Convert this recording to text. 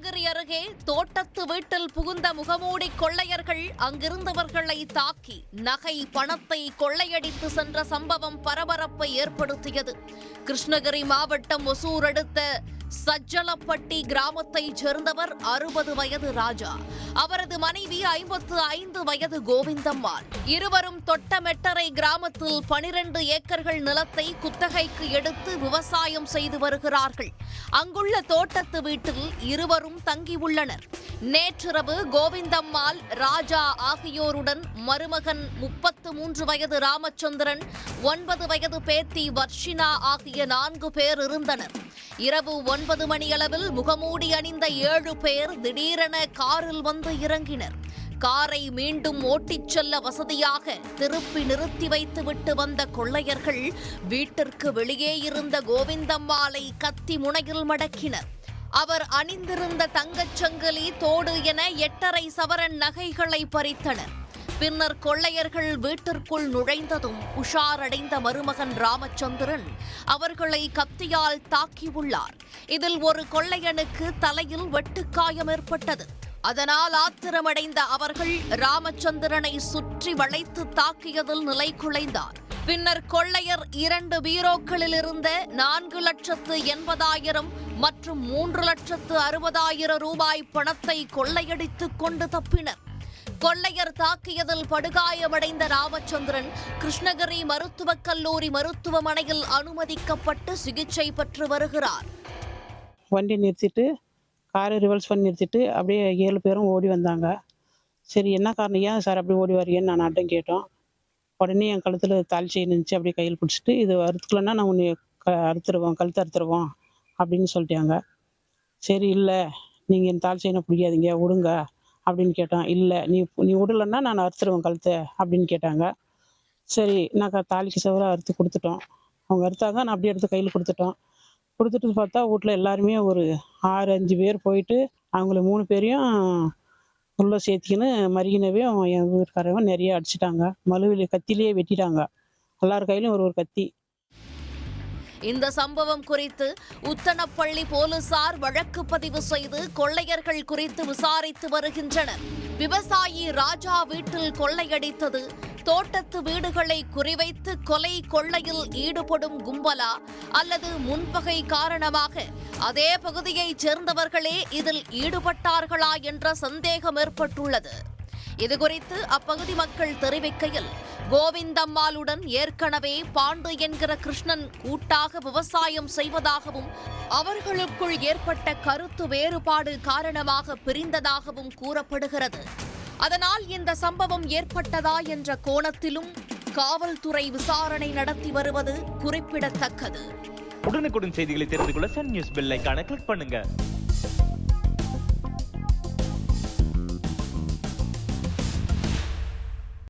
கிருஷ்ணகிரி அருகே தோட்டத்து வீட்டில் புகுந்த முகமூடி கொள்ளையர்கள் அங்கிருந்தவர்களை தாக்கி நகை பணத்தை கொள்ளையடித்து சென்ற சம்பவம் பரபரப்பை ஏற்படுத்தியது. கிருஷ்ணகிரி மாவட்டம் ஒசூர் அடுத்த சஜ்ஜலப்பட்டி கிராமத்தைச் சேர்ந்தவர் 60 வயது ராஜா. அவரது மனைவி 55 வயது கோவிந்தம்மாள். இருவரும் தொட்டமெட்டரை கிராமத்தில் 12 ஏக்கர்கள் நிலத்தை குத்தகைக்கு எடுத்து விவசாயம் செய்து வருகிறார்கள். அங்குள்ள தோட்டத்து வீட்டில் இருவரும் தங்கியுள்ளனர். நேற்றிரவு கோவிந்தம்மாள், ராஜா ஆகியோருடன் மருமகன் 33 வயது ராமச்சந்திரன், 9 வயது பேத்தி வர்ஷினா ஆகிய 4 பேர் இருந்தனர். இரவு 9 மணியளவில் முகமூடி அணிந்த 7 பேர் திடீரென காரில் வந்து இறங்கினர். காரை மீண்டும் ஓட்டிச் செல்ல வசதியாக திருப்பி நிறுத்தி வைத்துவிட்டு வந்த கொள்ளையர்கள் வீட்டிற்கு வெளியே இருந்த கோவிந்தம்மாளை கத்தி முனையில் மடக்கினர். அவர் அணிந்திருந்த தங்கச்சங்கிலி, தோடு என 8.5 சவரன் நகைகளை பறித்தனர். பின்னர் கொள்ளையர்கள் வீட்டிற்குள் நுழைந்ததும் உஷாரடைந்த மருமகன் ராமச்சந்திரன் அவர்களை கத்தியால் தாக்கியுள்ளார். இதில் ஒரு கொள்ளையனுக்கு தலையில் வெட்டுக்காயம் ஏற்பட்டது. அதனால் ஆத்திரமடைந்த அவர்கள் ராமச்சந்திரனை சுற்றி வளைத்து தாக்கியதில் நிலை குலைந்தார். பின்னர் கொள்ளையர் 2 பீரோக்களில் இருந்த 4,80,000 மற்றும் 3,60,000 ரூபாய் பணத்தை கொள்ளையடித்துக் கொண்டு தப்பினர். கொள்ளையர் தாக்கியதில் படுகாயமடைந்த ராமச்சந்திரன் கிருஷ்ணகிரி மருத்துவக் கல்லூரி மருத்துவமனையில் அனுமதிக்கப்பட்டு சிகிச்சை பெற்று வருகிறார். வண்டி நிறுத்திட்டு காரை ரிவர்ஸ் பண்ணி நிறுத்திட்டு அப்படியே 7 பேரும் ஓடி வந்தாங்க. சரி, என்ன காரணம், ஏன் சார் அப்படி ஓடி வரீங்கன்னு நான் அட்டம் கேட்டோம். உடனே என் கழுத்தில் தாலி செயின் இருந்துச்சு, அப்படியே கையில் பிடிச்சிட்டு இது அறுத்துக்கலன்னா நான் உன்னை அறுத்துருவோம், கழுத்து அறுத்துருவோம் அப்படின்னு சொல்லிட்டாங்க. சரி, இல்லை நீங்கள் என் தாலி செயினை பிடிக்காதீங்க, விடுங்க அப்படின்னு கேட்டோம். இல்லை, நீ விடலைன்னா நான் அறுத்துருவேன் கழுத்தை அப்படின்னு கேட்டாங்க. சரி, நான் தாலிக்கு செவராக அறுத்து கொடுத்துட்டோம். அவங்க அறுத்தாங்க, நான் அப்படியே எடுத்து கையில் கொடுத்துட்டு பார்த்தா வீட்டில் எல்லாருமே ஒரு 6-5 பேர் போயிட்டு அவங்கள 3 பேரையும் உள்ளே சேர்த்திக்கின்னு மருகினவே என் வீட்டுக்காரவங்க நிறைய அடிச்சிட்டாங்க. மலுவிலே கத்திலேயே வெட்டிட்டாங்க. எல்லார் கையிலும் ஒரு கத்தி. இந்த சம்பவம் குறித்து உத்தனப்பள்ளி போலீசார் வழக்கு பதிவு செய்து கொள்ளையர்கள் குறித்து விசாரித்து வருகின்றனர். விவசாயி ராஜா வீட்டில் கொள்ளையடித்தது தோட்டத்து வீடுகளை குறிவைத்து கொலை கொள்ளையில் ஈடுபடும் கும்பலா அல்லது முன்பகை காரணமாக அதே பகுதியைச் சேர்ந்தவர்களே இதில் ஈடுபட்டார்களா என்ற சந்தேகம் ஏற்பட்டுள்ளது. இதுகுறித்து அப்பகுதி மக்கள் தெரிவிக்கையில், கோவிந்தம்மாளுடன் ஏற்கனவே பாண்டு என்கிற கிருஷ்ணன் கூட்டாக விவசாயம் செய்வதாகவும் அவர்களுக்குள் ஏற்பட்ட கருத்து வேறுபாடு காரணமாக பிரிந்ததாகவும் கூறப்படுகிறது. அதனால் இந்த சம்பவம் ஏற்பட்டதா என்ற கோணத்திலும் காவல்துறை விசாரணை நடத்தி வருவது குறிப்பிடத்தக்கது. உடனுக்குடன் செய்திகளை தெரிந்து கொள்ள சன் நியூஸ் பெல் ஐகானை கிளிக் பண்ணுங்க.